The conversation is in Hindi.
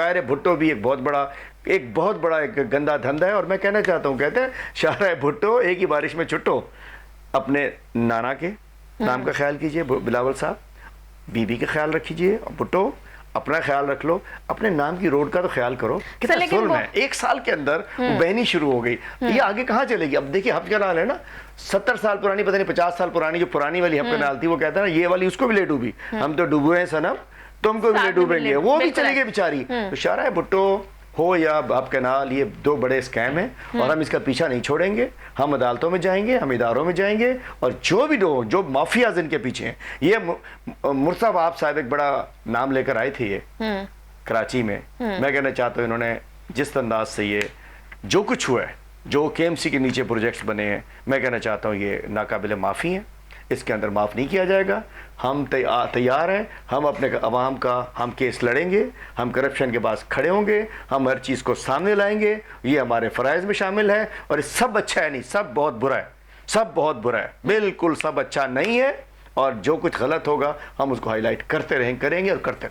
शायर भुट्टो भी एक बहुत बड़ा एक गंदा धंधा है। और मैं कहना चाहता हूँ, कहते हैं शायर भुट्टो एक ही बारिश में छुट्टो। अपने नाना के नाम का ख्याल कीजिए बिलावल साहब, बीबी का ख्याल रखिए भुट्टो, अपना ख्याल रख लो, अपने नाम की रोड का तो ख्याल करो। कितना जुल्म है, 1 साल के अंदर बहनी शुरू हो गई, ये आगे कहाँ चलेगी? अब देखिए हफ्ते नाल है ना, 70 साल पुरानी, पता नहीं 50 साल पुरानी, जो पुरानी वाली हफ्ते नाल थी, वो कहता है ना ये वाली उसको भी ले डूबी, हम तो डूबे हैं सनम, तुमको भी ले डूबेंगे, वो भी चली गई बेचारी। तो शायरा भुट्टो हो या आपका नाल, ये 2 बड़े स्कैम हैं और हम इसका पीछा नहीं छोड़ेंगे। हम अदालतों में जाएंगे, हम इदारों में जाएंगे, और जो भी लोग, जो माफियाज इनके पीछे हैं, ये मुर्ताबाब साहब एक बड़ा नाम लेकर आए थे ये कराची में। मैं कहना चाहता हूँ इन्होंने जिस अंदाज से ये जो कुछ हुआ है, जो KMC के नीचे प्रोजेक्ट्स बने हैं, मैं कहना चाहता हूँ ये नाकाबिले माफ़ी हैं, इसके अंदर माफ़ नहीं किया जाएगा। हम तैयार हैं, हम अपने अवाम का हम केस लड़ेंगे, हम करप्शन के पास खड़े होंगे, हम हर चीज़ को सामने लाएंगे, ये हमारे फ़राइज़ में शामिल है। और सब अच्छा है नहीं, सब बहुत बुरा है, सब बहुत बुरा है, बिल्कुल सब अच्छा नहीं है। और जो कुछ गलत होगा हम उसको हाईलाइट करते रहेंगे, करेंगे और करते रहेंगे।